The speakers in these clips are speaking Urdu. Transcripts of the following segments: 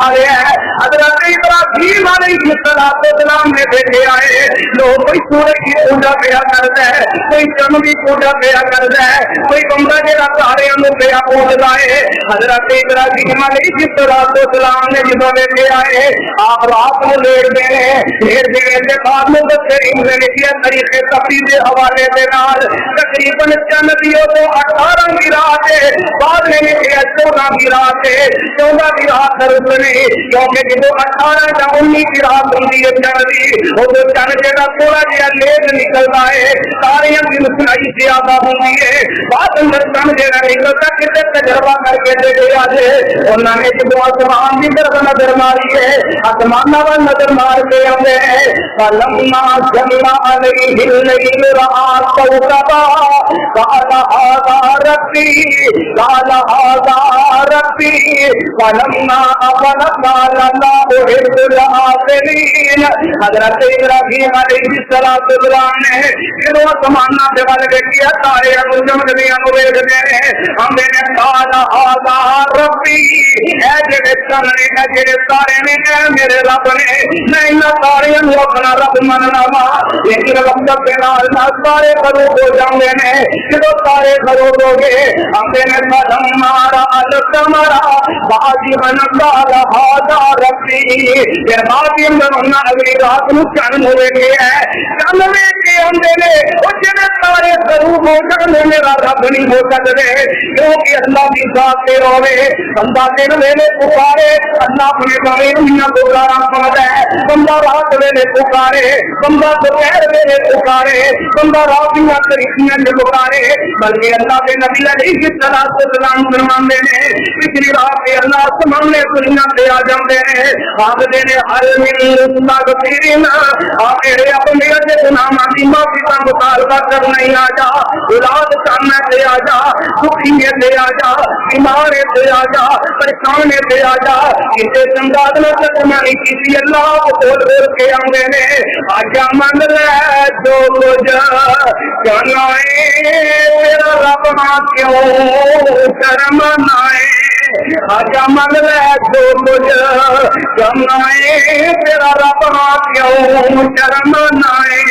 آ رہا ہے. حضرت ابراہیم علیہ السلام نے دیکھے آئے لوگ کوئی سورج کی پوجا پیا کرتا ہے, کوئی چند کی پوجا پیا کرتا ہے, کوئی بندہ جہاں تارے پیا پوجتا ہے. حضرت ابراہیم علیہ السلام نے جدو دیکھے آئے آپ رات کو لیٹ دینے کے بعد مبصرین نے لکھیا طریقے تفریح کے حوالے کے نال تقریباً چند دیو تو 18 کی رات ہے, بعد میں لکھیا 14 کی رات ہے. 14 کی رات درست نہیں کیونکہ جدو 18 یا 19 کی رات ہوتی ہے چند کی وہ چند جگہ تھوڑا جہا لیٹ نکلتا ہے, تاریاں کی مسلائی زیادہ ہوتی ہے, بعد اندر چند جگہ نکلتا کتنے تجربہ کر کے دیکھے آج انہوں نے جدو آسمان کی طرف نظر ماری ہے آسمان پر نظر مار کے آتے ہیں فلما جمع علیہ اللیل رأى کوكبا قال هذا ربی قال هذا ربی فلما أفل قال لا أحب الآفلين. حضرت ابراہیم علیہ السلام نے جدو آسمان سے ول دیکھیا تارے چمکدیاں نو ویکھدے نے آندے نے قال هذا ربی اے جڑے چن نے جڑے تارے نے میرے رب نے میں انہاں تاریاں نو اپنا رب مننا وا. لیکن وقت کے نال تارے خروج ہو جاندے نے جدو تارے خروج ہو گئے آندے نے فلما رأى القمر بازغا قال هذا ربی. پھر بعد میں اگلی رات نو چن ہوئے گئے چن ویکھ کے آندے نے او جڑے تارے خروج ہو جاندے میرا رب نہیں ہو سکدے کیونکہ اللہ کی ذات تے روے بندہ دن ویلے پکارے اللہ اپنے بارے میں پکارا پڑتا ہے, بندہ رات ویلے پکارے, بندہ دوپہر ویلے پکارے, بندہ راتیاں طریقیاں میں پکارے. بلکہ اللہ کے نبی علیہ السلام فرماندے نے پچھلی رات کے اللہ آسمان نے دنیا تے آ جاندے نے آکھدے نے ہر من مستغفرین میرے اپنے اجے گناہاں دی معافی کا مطالبہ کرنا ہی آ جا, اولاد چاہنا تے آ جا, دکھی تے آ جا, بیمار تے آ جا, پریشان تے آ جا, کسے چنگاد نہ تکمانی کسی اللہ کو بول کے آندے نے آجا من لے جو کچھ کرنا ہے تیرا رب ماں کیوں شرم نائے. آجا من لے جو کچھ کرنا ہے تیرا رب ماں کیوں شرم نائے.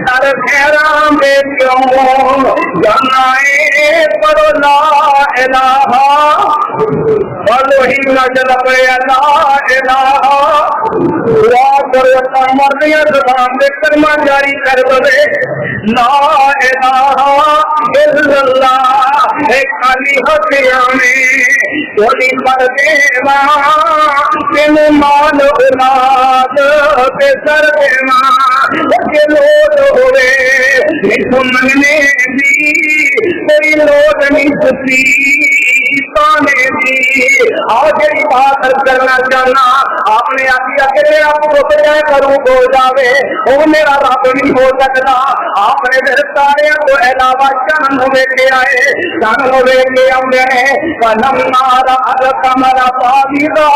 در خیرام میں کیوں جانا ہے پڑھو لا الہ وہی نظر پہ لا الہ دعا کرو تا مرضیاں زبان دے کلمہ جاری کر دے لا الہ الا اللہ ایک خالی ہتھیاں میں چولی پر دیوا تین مال اولاد پہ سر دیوا کہ لوٹ ہوئے نسو منگنے دی کوئی لوٹ نہیں سسی پانے دی. آج بات کرنا چاہنا آپ نے آخیا کہ میرا پتر جائے کروں ہو جاوے وہ میرا رب نہیں ہو سکتا. آپ نے پھر سارے کو علاوہ چند ہوئے کے آئے چند ہوئے کے آؤں فلما رأى القمر بازغا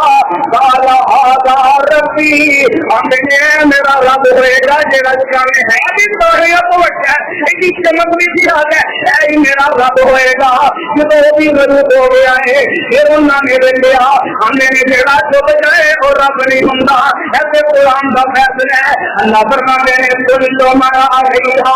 قال هذا ربی. آندے میرا رب ہوئے گا جڑا چند ہے ابھی سارے کو بچا ایسی چمک بھی دیا ہے اے میرا رب ہوئے گا جب وہ بھی غروب ہو گیا ہے پھر انہوں نے دیکھا ہم نے جڑا چھپ جائے اور رب نہیں ہوتا. ایسے قرآن کا فیصلہ ہے اللہ فرماتے ہیں کل تو مرا علیہا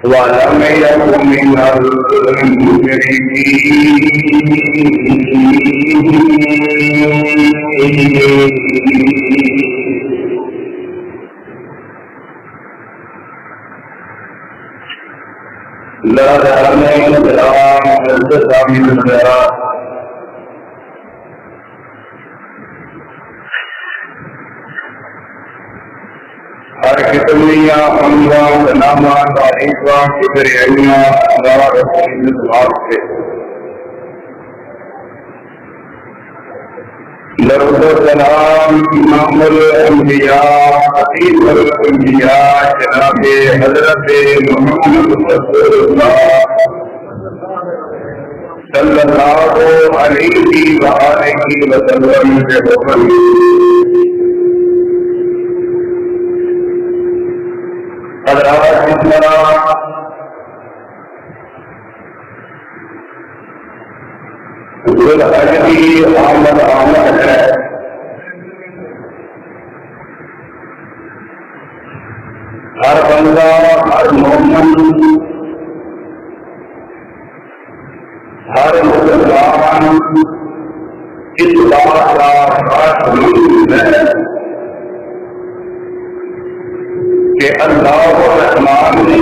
ولم يكن من لا تعلم السلام من الخيرات ہر قسم دنیا اموا سلاما تعریفا کبریائیاں اللہ رسول اللہ سے درود و سلام امام الانبیاء خطیب الانبیاء جناب حضرت محمد رسول اللہ صلی اللہ علیہ وآلہ وسلم کے حکم حضرات جتنا ذوالحج کی آمد ہے، ہر بندہ ہر مومن ہر مسلمان اس بات کا خاص مند ہے کہ اللہ الرحمن نے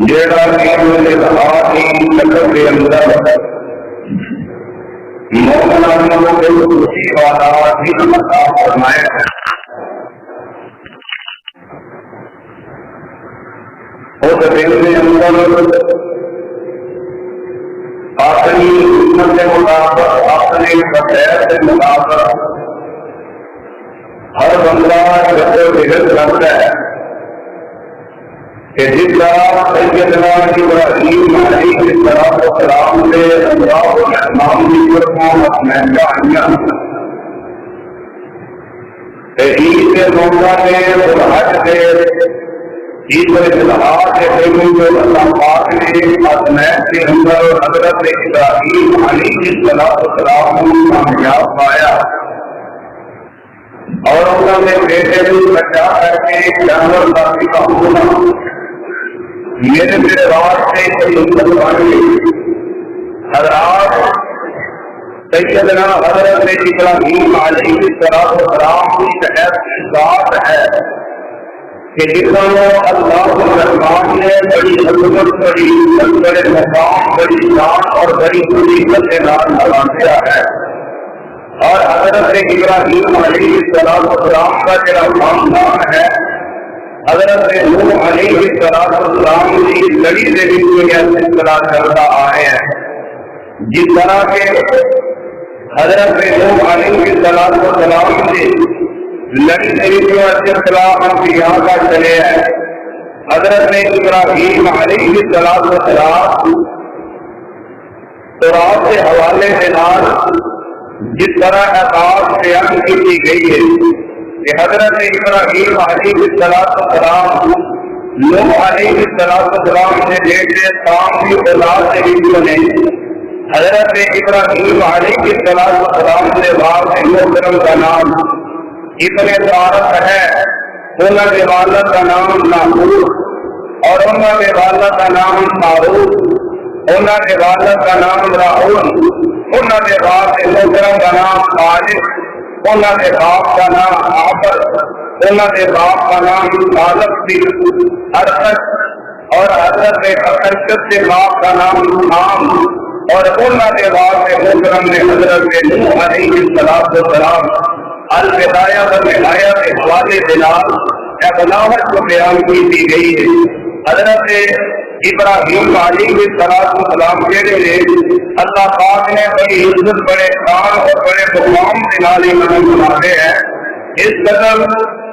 جیڑا کہ رات کی شکل کے اندر مومنوں کو خوشی والا دن عطا فرمایا ہے، اس دن کے اندر اپنی حکمت کے مطابق اپنے خیر کے مطابق ہر بندہ جدوجہد کرتا ہے کہ جس طرح سیدنا ابراہیم علیہ السلام سے اللہ الرحمن کی طرف مہنگائیاں عید موقع سے ذوالحج سے عید الاضحیٰ کے دن جو اللہ پاک نے حسنین کے اندر حضرت ابراہیم علیہ السلام کو کامیاب پایا اور انہوں نے بیٹے کو بچا کر کے جانور ساتھی کا ہونا میرے واسطے سنت بن گئی۔ حضرات سیدنا حضرت ابراہیم علیہ السلام کی ذات ہے کہ جنہوں اللہ الرحمن نے بڑی عظمت بڑی عزت بڑے مقام بڑی شان اور بڑی فضیلت کے نام نوازا ہے، اور حضرت ابراہیم علیہ السلام کا جو خاندان ہے حضرت نوح علیہ السلام کی لڑی سے بھی دنیا سے اطلاع کرتا آئے ہیں، جس طرح کے حضرت نوح علیہ السلام سے لڑی سے بھی اطلاع انبیاء کا چلے ہیں، حضرت ابراہیم علیہ السلام تورات کے حوالے سے نال جس طرح اعتراض بیان کی گئی ہے کہ حضرت ابراہیم علیہ السلام نوح علیہ السلام سے بیٹے سام کی اولاد سے بھی نے حضرت ابراہیم علیہ السلام سے بعد محترم کا نام ابن طارق ہے، انہوں کے والد کا نام ناحور اور انہوں کے والد کا نام معروف، انہوں کے والد کا نام راہول، انہوں کے بعد محترم کا نام خالد، انہوں کے باپ کا نام آفر، انہوں کے باپ کا نام خالد تھی ارشد، اور حضرت ارشد کے باپ کا نام نام، اور انہوں کے بعد محترم نے حضرت نوح علیہ السلام البدایہ و نہایہ کے حوالے دلال اقلاحت کو بیان کی دی گئی ہے۔ حضرت ابراہیم علیہ السلام کے لیے اللہ پاک نے بڑی عزت بڑے کام اور بڑے مقام دلانے میں بناتے ہیں، اس قدر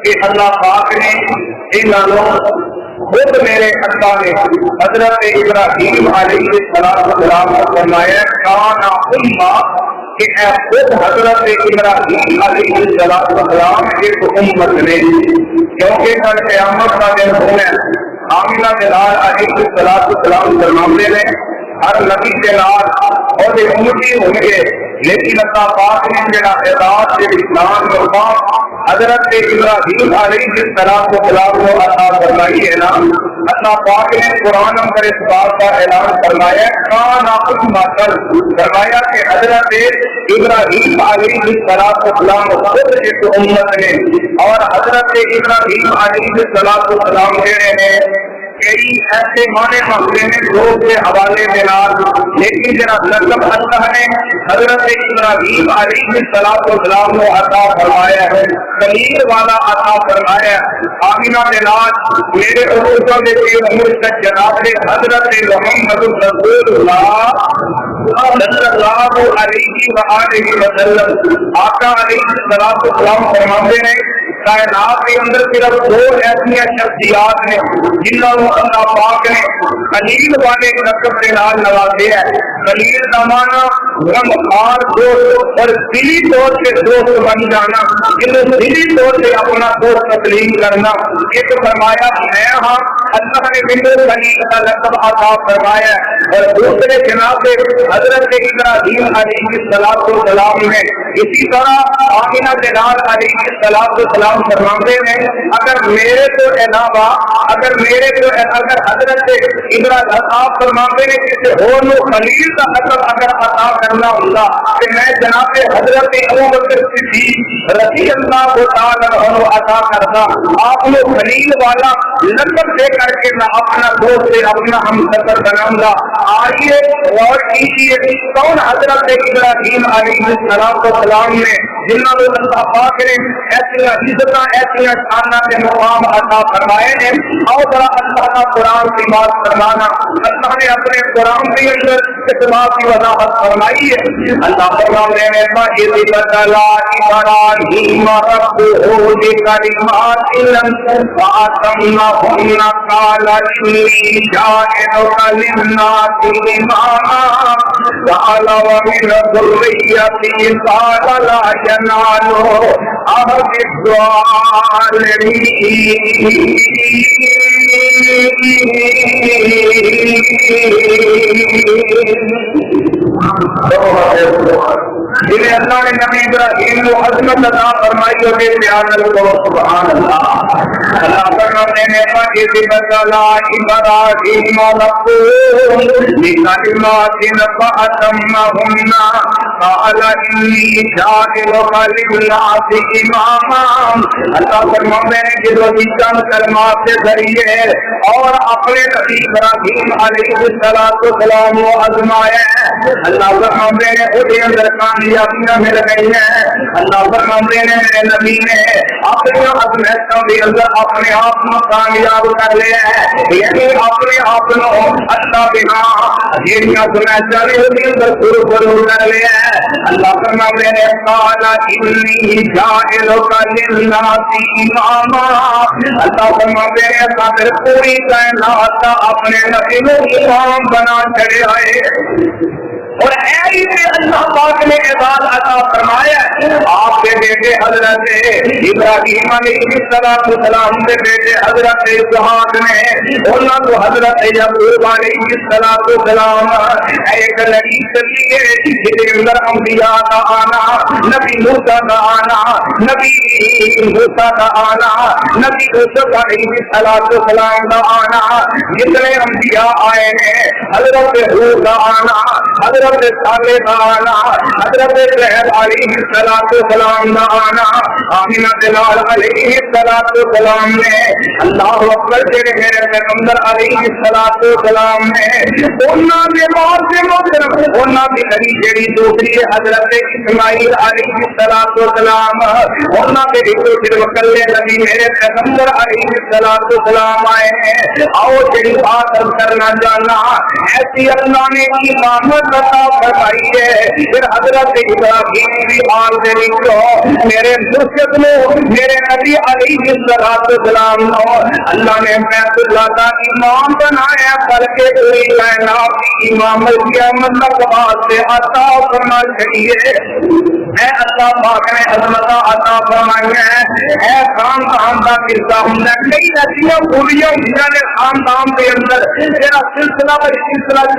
کہ اللہ پاک نے انہوں خود میرے اللہ نے حضرت ابراہیم علیہ السلام کو فرمایا کانا امہ کہ اے خود حضرت ابراہیم علیہ السلام ایک امت نے، کیونکہ کل قیامت کا دن ہونا آمینہ دلال علیہ السلام فرماتے ہیں ہر نبی کے نال اور امتی ہوں گے، لیکن اللہ پاک نے میرا اعزاز کے اسلام مقام حضرت ابراہیم علیہ السلام کو عطا فرمائی ہے نا۔ اللہ پاک نے قرآن پر اس بات کا اعلان فرمایا کانا امتن، فرمایا کہ حضرت ابراہیم علیہ السلام خود ایک امت نے، اور حضرت ابراہیم علیہ السلام کہہ رہے ہیں کہ کئی ایسے مانے مسئلے نے دوست کے حوالے کے نال، لیکن جرا لقب اللہ نے حضرت ابراہیم علیہ السلام کو عطا فرمایا ہے، خلیل والا عطا فرمایا ہے۔ آمینہ کے نال میرے عروجوں کے مرشد جناب حضرت محمد رسول اللہ صلی اللہ علیہ وآلہ وسلم آقا علیہ السلام فرماتے ہیں کائنات کے اندر صرف دو ایسی شخصیات نے جنہوں کو اللہ پاک نے خلیل والے لقب کے نال نوازے ہے۔ خلیل کا معنی غمخوار دوست اور دلی طور سے دوست بن جانا، جنہیں دلی طور سے اپنا دوست تسلیم کرنا۔ ایک فرمایا میں ہاں اللہ نے مجھے خلیل کا لقب عطا فرمایا ہے، اور دوسرے جناب حضرت ابراہیم علیہ السلام نے اسی طرح آمینہ جلال علیہ السلام فرماتے ہیں اگر میرے تو علاوہ اگر حضرت ابراہیم آپ فرماتے ہیں کسی اور نو خلیل کا لقب اگر عطا کرنا ہوگا کہ میں جناب حضرت ابوبکر صدیق رضی اللہ تعالی عنہ عطا کرتا، آپ نے خلیل والا لقب دے کر کے میں اپنا دوست اپنا ہم سفر بناؤں گا۔ آئیے غور کیجیے کون حضرت ابراہیم علیہ السلام نے جنہوں نے اللہ پاک نے ایسی عزتاں ایسی شاناں کے مقام عطا فرمائے ہیں۔ اور ذرا اللہ کا قرآن کی بات فرمانا، اللہ نے اپنے قرآن کے اندر اس بات کی وضاحت فرمائی ہے۔ اللہ فرماتے ہیں فَإِذْ ابْتَلَىٰ إِبْرَاهِيمَ رَبُّهُ بِكَلِمَاتٍ فَأَتَمَّهُنَّ قَالَ إِنِّي جَاعِلُكَ لِلنَّاسِ إِمَامًا قَالَ وَمِنْ ذُرِّيَّتِي قَالَ لَا يَنَالُ عَهْدِي الظَّالِمِينَ۔ جنہیں اللہ نے نبی ابراہیم کو عظمت عطا فرمائی اور پیار کو سبحان اللہ۔ اللہ فرماتے ہیں فَإِذِ ابْتَلَىٰ إِبْرَاهِيمَ رَبُّهُ بِكَلِمَاتٍ فَأَتَمَّهُنَّ قَالَ إِنِّي جَاعِلُكَ لِلنَّاسِ إِمَامًا۔ اللہ فرماتے ہیں کہ جو چند کلمات کے ذریعے اور اپنے نبی ابراہیم علیہ السلام کو آزمایا ہے، اللہ فرماتے ہیں اس کے اندر کامیابیاں مل گئی ہیں۔ اللہ فرماتے ہیں میرے نبی نے اپنی آزمائشوں کے اندر اپنے آپ کو کامیاب کر لیا ہے، یعنی اپنے آپ کو اللہ بنا یہ آزمائشوں کے اندر شروع کر لیا ہے۔ اللہ فرماتے ہیں قال انی جاعلک للناس اماما۔ اللہ فرماتے ہیں خاطر پوری کائنات اپنے نبی کو امام بنا چڑھے آئے، اور ایسی سے اللہ پاک نے اعزاز عطا فرمایا۔ آپ کے بیٹے حضرت ابراہیم علیہ السلام کے بیٹے حضرت اسحاق نے انہوں کو حضرت یعقوب علیہ السلام ایک لڑی چلی ہے جس کے اندر انبیاء کا آنا، نبی موسیٰ کا آنا، نبی موسیٰ کا آنا، نبی یوسف علیہ السلام کا آنا، جتنے انبیاء آئے ہیں، حضرت ہود کا آنا، حضرت صالح کا آنا، حضرت شعیب علیہ السلام کا آنا، آمینہ بلال علیہ السلام نے اللہ اکبر تیرے میرے پیغمبر علیہ السلام نے انہاں کے بعد سے محترم انہاں کی نبی جڑی دوسری حضرت اسماعیل علیہ السلام انہاں کے جو صرف کلے نبی میرے پیغمبر علیہ السلام آئے ہیں۔ آؤ جڑی بات کرنا جاننا ایسی اللہ نے امامت عطا فرمائی ہے۔ پھر حضرت ابراہیم بھی آل دے لکھو میرے مرشد نے میرے نبی علیہ السلام کو اللہ نے بیت اللہ کا امام بنایا، بلکہ پوری کائنات کی امامت قیامت تک بعد سے عطا فرما چاہیے۔ اے اللہ پاک نے عظمت عطا فرمائی ہے۔ اے خاندان کا قصہ ہوں کئی ایسا خوبیاں نے خاندان کے اندر تیرا سلسلہ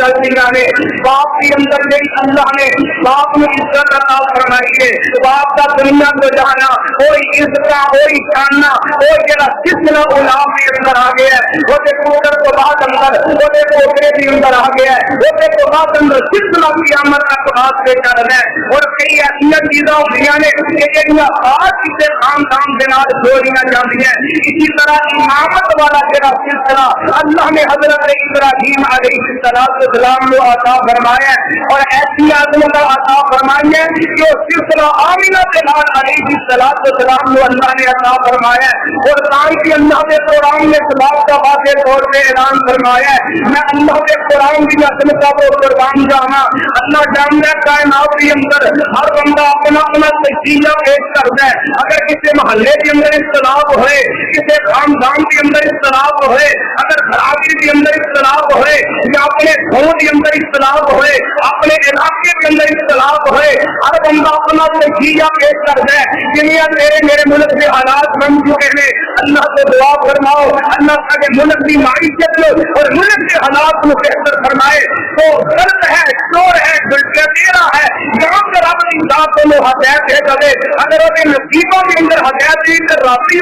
چلتی رہے۔ باپ کے اندر جی اللہ نے باپ میں عزت عطا فرمائی ہے، باپ کا دنیا کو جانا کوئی عزت کوئی جاننا کوئی جڑا سلسلہ اولاد کے اندر آ گیا ہے، وہ پوتر کو بعد کر وہ پوترے بھی اندر آ گیا ہے، وہ تو بات اندر سلسلہ قیامت تک بات پہ چل رہا ہے۔ اور کئی ایسا چیزاں ہوتی ہیں کہ جہاں آج کسی خاندان کے نال جوڑیاں جاتی ہیں۔ اسی طرح امامت والا جڑا سلسلہ اللہ نے حضرت ابراہیم علیہ السلام کو عطا فرمایا اور ایسی عظمت عطا فرمائی ہے کہ وہ سلسلہ آمینہ کے نال علیہ السلام کو اللہ نے عطا فرمایا اور قرآن کی اللہ کے قرآن نے سباب کا واضح طور پہ اعلان فرمایا ہے، میں اللہ کے قرآن کی عظمت کو قربان جانا۔ اللہ جانتا ہے کائنات کے اندر ہر بندہ اپنا اپنا تجزیہ پیش کرتا ہے۔ اگر کسی محلے کے اندر اختلاف ہوئے، کسی خاندان کے اندر اختلاف ہوئے، اگر برادری کے اندر اختلاف ہوئے یا اپنے گھروں کے اندر اختلاف ہوئے، اپنے علاقے کے اندر اختلاف ہوئے، ہر بندہ اپنا تجزیہ پیش کرتا ہے۔ دنیا میرے ملک کے حالات بن چکے ہیں، اللہ سے دعا فرماؤ اللہ کے ملک کی معیشت اور ملک کے حالات کو بہتر فرمائے۔ تو غلط ہے، چور ہے، ڈیرا ہے، یہاں پر اپنی ذات کو ہدایت دے کرے، اگر وہ نصیبوں کے اندر ہدایت دی تو رابطی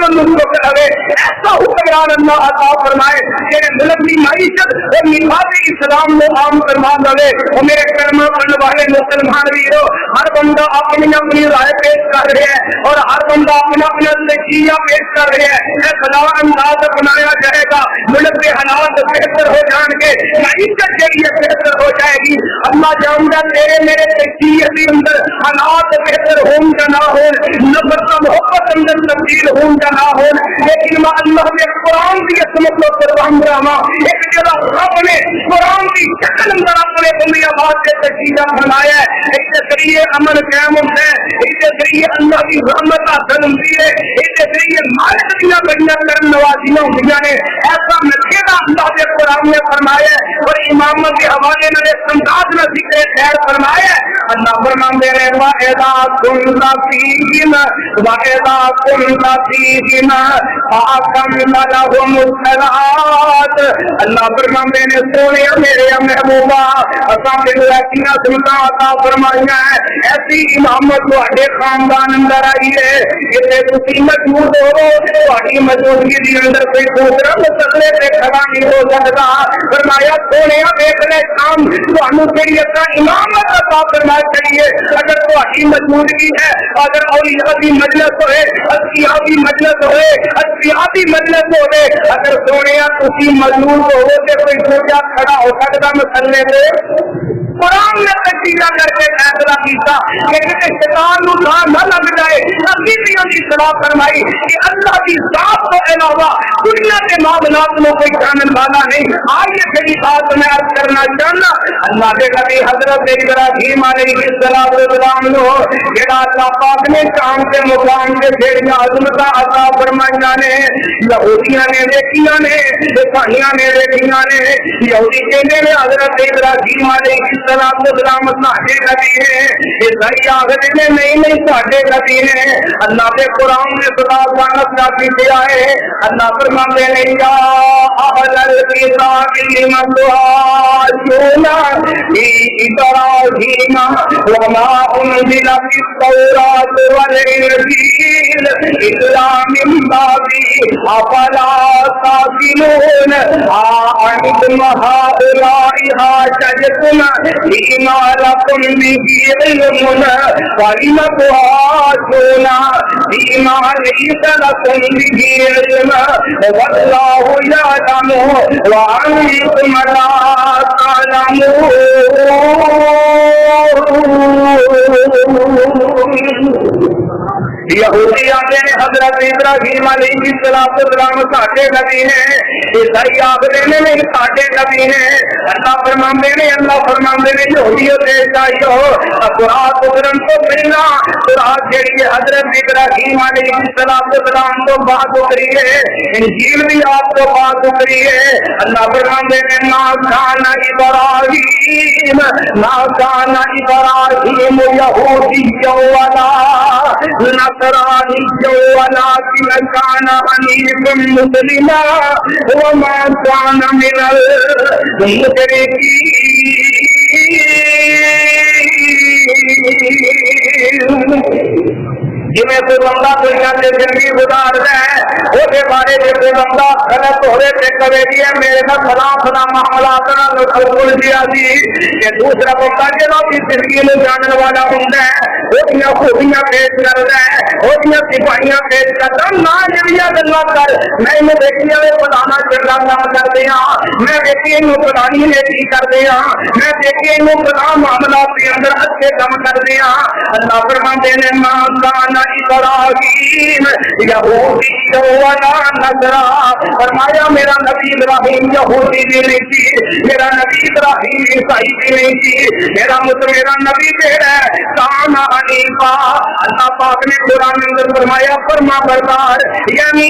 کرے، ایسا حکمران اللہ عطا فرمائے کہ ملک کی معیشت اور نفاذ اسلام کو عام فرما دے۔ اور میرے کلمہ پڑھنے والے مسلمان ویرو، ہر بندہ اپنی اپنی رائے پیش کر رہے ہیں اور ہر بندہ اپنا اپنا نتیجہ پیش کر رہے ہیں۔ فلاں انداز اپنایا جائے گا، ملک کے حالات بہتر ہو جان گے، معیشت کے لیے بہتر ہو جائے گی۔ اللہ جانتا تیرے میرے تجزیے کے اندر حالات بہتر ہوں یا نہ ہوں، نفرت محبت اندر تبدیل ہوں یا نہ ہوں، لیکن میں اللہ کے قرآن کی عظمت کو قربان جاواں۔ ایک جگہ رب نے قرآن کی شکل اندر اپنے بندی آباد سے تجزیہ بنایا ہے، اس کے ذریعے امن قائم ہوتا ہے، اس کے ذریعے اللہ کی رحمت حاصل ہوتی ہے، اس کے ذریعے مالک دیاں بڑیاں کرم نوازیاں ہوندیاں نے۔ ایسا نتیجہ اللہ کے قرآن نے فرمایا ہے اور امامت کے حوالے میں انداز میں ذکر خیر فرمایا ہے۔ اللہ فرماتے ہیں وَإِذَا كُنْتَ فِيهِمْ وَإِذَا كُنْتَ فِيهِمْ فَأَقَمْتَ لَهُمُ الصَّلَاةَ۔ اللہ فرماتے ہیں سونے میرے محبوبہ اساں تینوں ایسیاں سنتاں عطا فرمائیاں ہیں، ایسی امامت تہاڈے خاندان اندر آئی ہے کہ تسی موجود ہو، تہاڈی موجودگی دے اندر کوئی دوسرا مسئلے تے کھڑا نہیں ہو سکتا۔ فرمایا سونے دیکھ لے کام تانوں جڑی اساں امامت عطا فرمائی چاہیے، اگر تہاڈی موجودگی ہے، اگر اولیاء دی مجلس ہوئے، اصفیاء دی مجلس ہوئے، اصفیاء دی مجلس ہوئے، اگر سونے تسی موجود ہو تے کوئی دوسرا کھڑا ہو سکتا مسئلے تے؟ قرآن نے تجزیہ کر کے فیصلہ کیتا کہ کسی شیطان نو نہ لگ جائے۔ نبیوں کی صلاح فرمائی کہ اللہ کی ذات کے علاوہ دنیا کے معاملات میں کوئی جاننے والا نہیں۔ آئیے پہلی بات میں عرض کرنا چاہنا، اللہ کے نبی حضرت ابراہیم علیہ السلام نے جڑا اللہ پاک نے شام کے مقام کے جڑیاں عظمت عطا فرمائیاں نے، یہودیاں نے دیکھیاں نے، عیسائیاں نے دیکھیاں نے۔ یہودی کہتے ہیں حضرت ابراہیم علیہ السلام ساڈے نبی ہیں، عیسائی آخر نے نہیں ساڈے نبی ہیں۔ اللہ کے قرآن نے خدا لعنت کا کیا ہے، اللہ فرماتے ہیں یا اہل الکتاب لم تحاجون فی ابراہیم وما انزلت التوراۃ والانجیل الا من بعدہ افلا تعقلون انتم هؤلاء حاججتم فيما لكم به علم فلم تحاجون فيما ليس لكم به علم والله يعلم وأنتم لا تعلمون۔ یہودی آتے ہیں حضرت ابراہیم علیہ السلام ساڈے نبی ہیں، عیسائی آخر نے نہیں ساڈے نبی ہیں۔ اللہ فرماندے نے یہودیو تے عیسائیو قرآن اترن تو پہلا قرآن جڑی حضرت ابراہیم علیہ السلام تو بعد اتری ہے، انجیل بھی آپ کو بعد اتری ہے۔ اللہ فرماندے نے ما کان ابراہیم یہودی ولا نصرانی ولكن كان حنيفا مسلما وما كان من المشركين۔ جی کوئی بندہ دنیا سے زندگی گزارتا ہے وہ بارے میں کوئی بندہ غلط ہو رہے تھے کبھی بھی ہے میرے کا سلام معاملات بول دیا جی کہ دوسرا بندہ جہاں کی زندگی میں جاننے والا ہوتا ہے وہ خوبیاں پیش کرتا ہے وہ سپاہیاں پیش کرتا نہ جڑیاں گلا کر میں انہیں دیکھی ہوئے فلانا چنگا کام کرتے ہاں میں دیکھی انہوں فلانی نیکی کرتے ہاں میں دیکھی انہوں فلان معاملات کے اندر اچھے کام کرتے ہاں اللہ فرماتے ہیں مان کان ابراہیم یہودی ولا نصرا فرمایا میرا نبی ابراہیم یہودی بھی نہیں تھی میرا نبی ابراہیم عیسائی بھی نہیں تھی میرا نبی جہاں ہے کان حنیفا اللہ پاک نے قرآن اندر فرمایا فرما بردار یعنی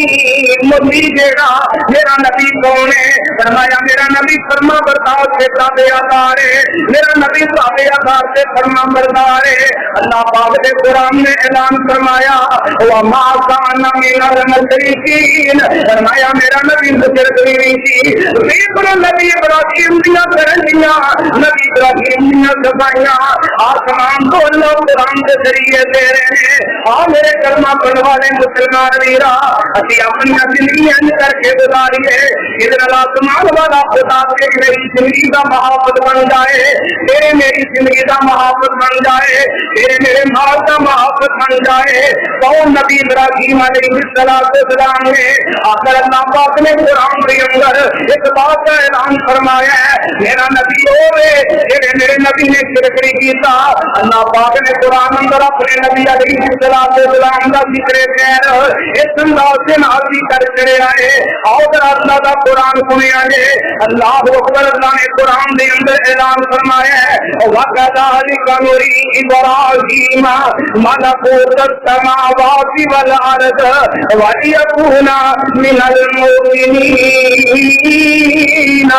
مدی جہاں میرا نبی کون ہے فرمایا میرا نبی فرما بردار سے تابعدار ہے میرا نبی تابعدار سے فرما بردار ہے اللہ پاک نے قرآن میں اعلان فرمایا وما كان من المشركين فرمایا میرا نبی مشرک نہیں تھی ذکر نبی ابراہیم دیا کرنیاں نبی ابراہیم دیا صفائیاں آسمان کو اللہ قرآن کے ذریعے دے رہے ہیں میرے کلمہ پڑھنے والے مسلمان ویرا اسی اپنی زندگی کر کے گزاریے ادھر آسمان والا خدا کے میری زندگی کا محافظ بن جائے تیرے میری زندگی کا محافظ بن جائے تیرے میرے مال کا محافظ بن جائے کون نبی ابراہیم علیہ السلام نے آخر اللہ پاک نے قرآن کے اندر ایک بات کا اعلان فرمایا ہے میرا نبی ہوئے میرے نبی نے شرک نہیں کیتا اللہ پاک نے قرآن اندر اپنے نبی علیہ السلام کا ذکر خیر اس انداز سے نازل کر چڑے آئے اور اللہ کا قرآن سنے آئے اللہ اکبر اللہ نے قرآن کے اندر اعلان فرمایا ہے وَكَذَلِكَ نُرِي إِبْرَاهِيمَ مَلَكُوتَ السَّمَاوَاتِ وَالْأَرْضِ وَلِيَكُونَ مِنَ الْمُؤْمِنِينَ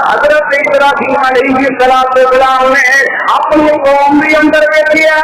حضرت ابراہیم علیہ السلام نے اپنی قوم کے اندر دیکھا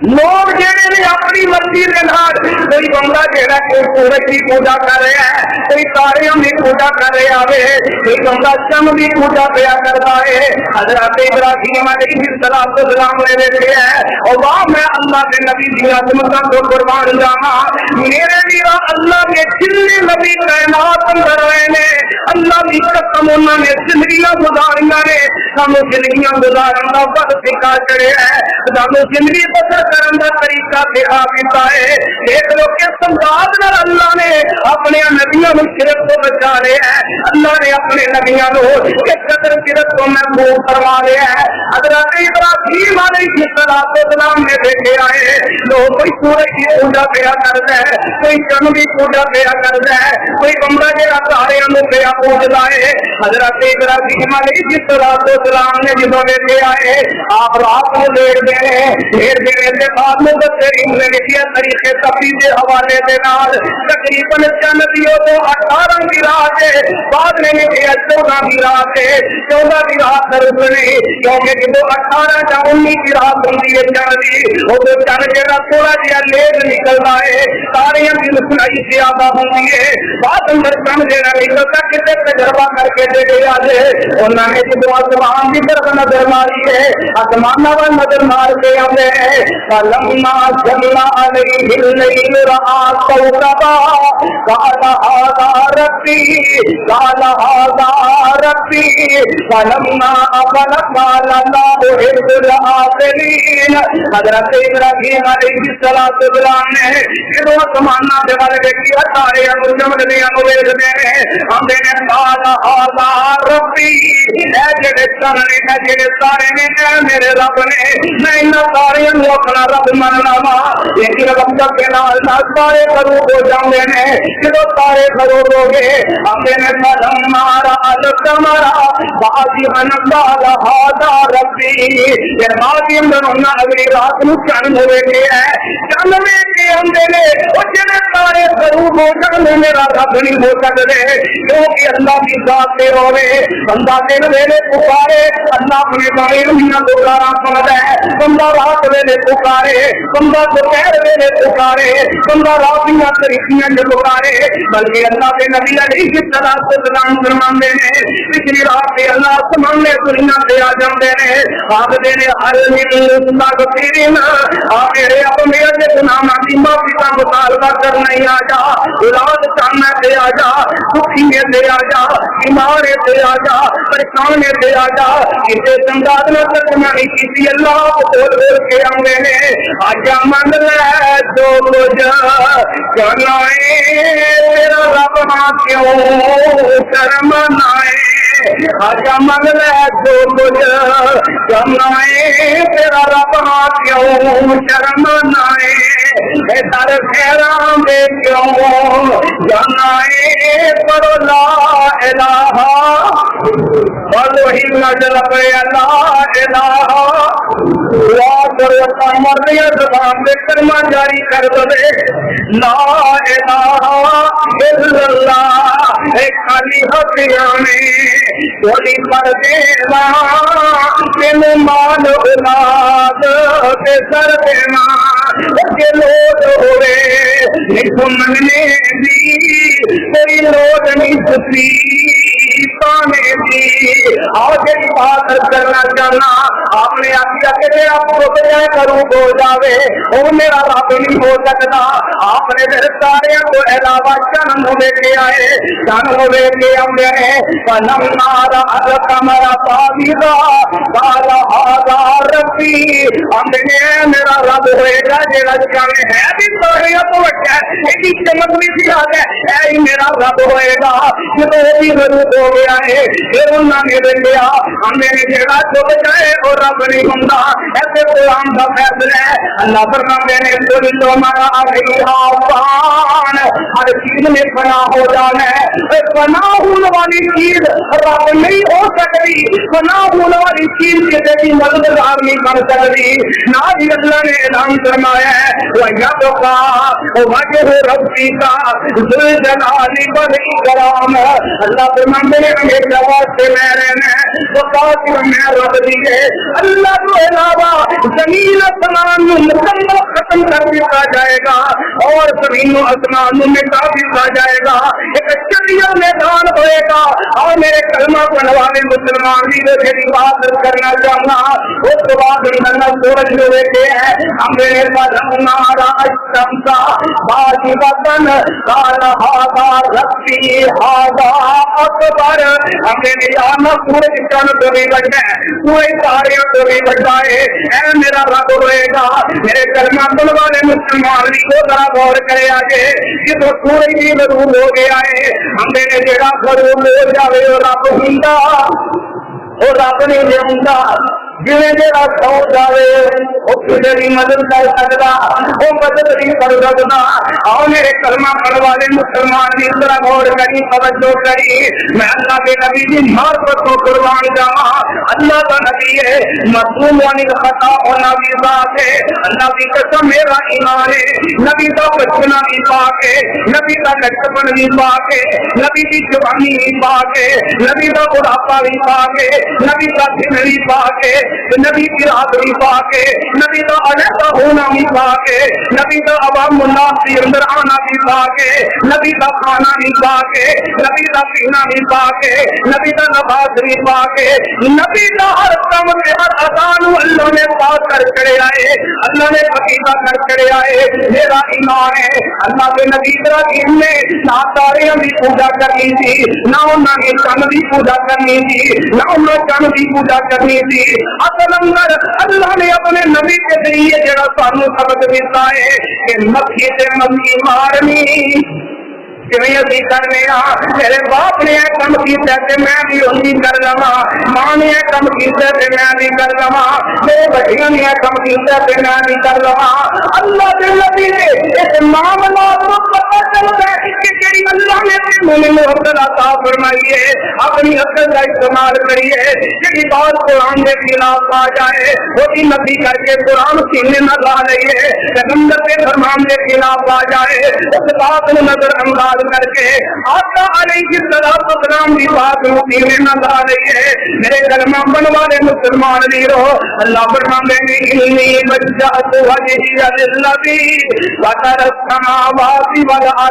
لوگ جہے نے اپنی مرضی کے نال کوئی بندہ جہاں کوئی سورج کی پوجا کر رہا ہے کوئی تاریاں کی پوجا کر رہا ہے کوئی بندہ چند کی پوجا پیا کرتا ہے حضرت ابراہیم علیہ السلام نے دیکھا ہے اور واہ میں اللہ کے نبی کی عظمتوں کو قربان جاواں میرے لیے اللہ کے جتنے نبی کائنات اندر رہے نے اللہ کی قسم انہوں نے زندگیاں گزاریاں نے سانو زندگیاں گزارن کا وقت سکھا چڑھے ہے سانو زندگی بسر کرن دا طریقہ دکھا دیتا ہے ایک لوگ کس انداز نال اللہ نے اپنے نبیوں کو شرک تو بچا لیا ہے اللہ نے اپنے نبیوں کو کس قدر شرک کو محفوظ فرما لیا ہے حضرت ابراہیم علیہ السلام نے دیکھے آئے لوگ کوئی سورج کی پوجا پیا کرتا ہے کوئی چند کی پوجا پیا کرتا ہے کوئی بندہ جہاں تارے پیا پوجتا ہے حضرت ابراہیم علیہ السلام نے جدوں دیکھے آئے آپ رات کو لیٹ دے بعد مبصرین نے لکھیا طریقے تفصیل حوالے دے نال تقریباً جنتیوں کو 18 کی رات ہے بعد میں لکھیا 14 کی رات ہے 14 کی رات درست نہیں کیونکہ جب 18 یا 19 کی رات ہوتی ہے جنتی وہ تو چل جا تھوڑا جہا لیٹ نکلتا ہے تاریاں کی روشنائی زیادہ ہوتی ہے بعد اندر چند جہاں نکلتا کتنے تجربہ کر کے دے گیا ہے انہوں نے جب آسمان کی طرف نظر ماری ہے آسمان وال نظر مار کے آتے ہیں فلما جل عليه الليل رأى كوكبا قال هذا ربي فلما أفل قال لا أحب الآفلين حضرت ابراہیم علیہ السلام نے جدو آسمان کے والے دیکھا سارے چمکدیاں ویکھدے نے آندے نے قال هذا ربي اے جڑے چن نے اے جڑے سارے نے میرے رب نے میں انہاں سارے نوں اپنا رب مننا وا لیکن وقت کے نال سارے خروج ہو جاندے نے جدو سارے خروج ہو گئے آندے نے مارا القمرا باقی قال هذا ربي یہ باقی انہاں اگلی رات نوں چن ہوے گیا ہے چن میں کے آندے نے او جڑے سارے خروج ہو جاندے میرا رب نہیں ہو سکدے کیونکہ اللہ کی ذات تے ہوے بندہ دن ویلے پکارے اللہ اپنے بارے میں پکارا سندا ہے بندہ رات ویلے پکارے بندہ دوپہر ویلے پکارے بندہ رات دیاں طریقیاں جو پکارے بلکہ اللہ کے نبی علیہ السلام فرماندے نے پچھلی رات کے اللہ آسمان نے دنیا سے آ جاندے نے آخدے نے ہر مستغفرین آ میرے اب میرے دے گناہاں دی معافی کا مطالبہ کرنا ہی آ جا اولاد چاہنا تے آ جا دکھی میں تے آ جا بیمار تے آ جا پریشان تے آ جا کسے سمجھاد نہ ترجمہ نہیں کیتی اللہ بول بول کے آندے نے آجا من لے جو کچھ کرنا ہے تیرا رب ماں کیوں شرم نائے آجا من لے جو کچھ کرنا ہے تیرا رب ماں کیوں شرم نائے در خیرام دے کیوں جانا ہے پر لا الہ وہی نظر پہ لا الہ دعا کرو مرضی زبان دے کلمہ جاری کر دے لا الہ الا اللہ ایک خالی ہتھیاں میں چولی پر دینا تینو مال اولاد تے سر دینا کے لوٹ ہوئے نہیں سمجھنے دی تیری لوٹ نہیں ستی پانے دی آج ایک بات کرنا چاہنا آپ نے آگیا کہ آپ کو بجائے کروں ہو جاوے وہ میرا رب نہیں ہو سکتا آپ نے میرے سارے کو علاوہ جنم ہوئے کے آئے جنم ہوئے کے آمدے ہیں فنم نارا القمر صابغا قال هذا ربی آمدے ہیں میرا رب ہوئے گا جیڑا جانے ہے بھی سارے کو بچہ ہے ایک چمک بھی سی آگے اے میرا رب ہوئے گا جب وہ بھی غروب ہو گیا ہے پھر انہوں نے دے گیا ہم نے جیڑا چھوڑ جائے اور رب نہیں ہوندہ ایسے قرآن کا فیصلہ ہے اللہ فرماتے ہیں کلو مرا علیہا فان ہر چیز میں فنا ہو جانا ہے فنا ہونے والی چیز رب نہیں ہو سکتی فنا ہونے والی چیز کسی کی مددگار نہیں بن سکتی نہ بھی اللہ نے اعلان فرمایا ہے وَيَبْقَى وَجْهُ رَبِّكَ ذُو الْجَلَالِ وَالْإِكْرَامِ اللہ فرماتے ہیں ہمیشہ واسطے میں رہنا ہے وقات میں رب دیئے اللہ کو علاوہ زمین آسمان میں مکمل ختم کر دیا جائے گا اور زمین و آسمان میں مٹا دیا جائے گا ایک چڑیا میدان ہوئے گا اور میرے کلمہ پڑھنے والے مسلمان بھی میری بات کرنا چاہنا اس کے بعد اللہ سورج ہوئے کے ہیں ہم میرے نارا الشمس واجبۃ قال هذا ربی هذا اکبر ہم نے جانا سورج چاند تو بھی بچا ہے کوئی تاریاں تو بھی بچا ہے اے میرا رب ہوئے گا میرے کلمہ پڑھنے والے مسلمان بھی کو ذرا غور کرے آگے کہ تو سورج بھی غروب ہو گیا ہے ہم نے جڑا غروب ہو جاوے اور رب ہوندا اور رب نہیں ہوندا جنہیں جڑا سو جاوے وہ کسی بھی مدد کر سکتا وہ مدد نہیں کر سکتا اور میرے کلمہ پڑھنے والے مسلمان بھی ذرا غور کری توجہ کری میں اللہ کے نبی کی معرفت کو قربان جاواں اللہ کا نبی ہے معصوم عن الخطا اور نبی ذات ہے اللہ کی قسم میرا ایمان ہے نبی کا بچپنا بھی پاک ہے نبی کا بچپن بھی پاک ہے نبی کی جوانی بھی پاک ہے نبی کا بڑھاپا بھی پاک ہے نبی کا دن بھی پاک ہے نبی کی رات بھی پاک ہے نبی کا علیحدہ ہونا بھی پاک ہے نبی کا عوام الناس کے اندر آنا بھی پاک ہے نبی کا کھانا بھی پاک ہے نبی کا پینا بھی پاک ہے نبی کا نماز بھی پاک ہے نبی کا ہر کام میں ہر اذان اللہ نے پاک کر چڑے آئے اللہ نے عقیدہ کر چڑے آئے میرا ایمان ہے اللہ کے نبی ابراہیم نے نہ تاریاں بھی پوجا کرنی تھی نہ انہوں نے چند بھی پوجا کرنی تھی نہ انہوں نے چند بھی پوجا کرنی تھی اصل اندر اللہ نے اپنے نبی کے ذریعے جڑا سانو سبق دیتا ہے کہ مکھی سے مکھی مارنی جویں اسی کرنے میرے باپ نے ایک کم کیتا تے میں بھی وہی کر لواں ماں نے ایک کم کیتا تے میں بھی کر لواں میرے بچیاں نے ایک کم کیتا تے میں بھی کر لواں اللہ دے نبی نے اس معاملات کو پتہ چلتا ہے کہ جڑی اللہ نے مومن محبت عطا فرمائی ہے اپنی عقل کا استعمال کریے جڑی بات قرآن کے خلاف آ جائے وہ بھی نبی کر کے قرآن سینے نہ لا لئیے پیغمبر کے فرمان کے خلاف آ جائے اس بات کو نظر انداز کر کے آقا علیہ السلام کی بات سینے نہ لا لئیے میرے کلمہ پڑھنے والے مسلمان لیرو اللہ فرماتے ہیں انی وجہت وجہی للذی فطر السماوات والارض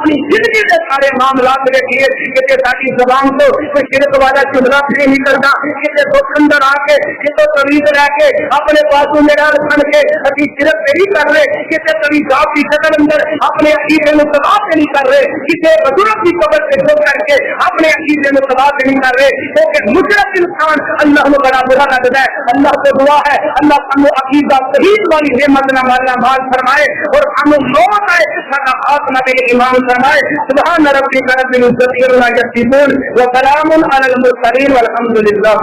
اپنی زندگی کے سارے معاملات دیکھیے کہ ساری زبان تو کوئی شرک والا جملہ بھی نہیں کرتا کہ دکھ اندر آ کے کہ تو طویل رہ کے اپنے بازو میں ڈال کھڑ کے ابھی شرک نہیں کر رہے کہ کبھی آپ کی شکل اندر اپنے عقیدے میں تباہ نہیں کر رہے کسی بزرگ کی قبر سے چھوڑ کر کے اپنے عقیدے میں تباہ نہیں کر رہے کیونکہ مشرک انسان اللہ کو بڑا برا لگتا ہے. اللہ سے دعا ہے اللہ ہم عقیدہ صحیح والی نعمت نہ مال فرمائے اور ہم موت آئے سارا خاتمہ کے ایمان فرمائے. سبحان ربک رب العزت عما یصفون وسلام علی المرسلین والحمد للہ.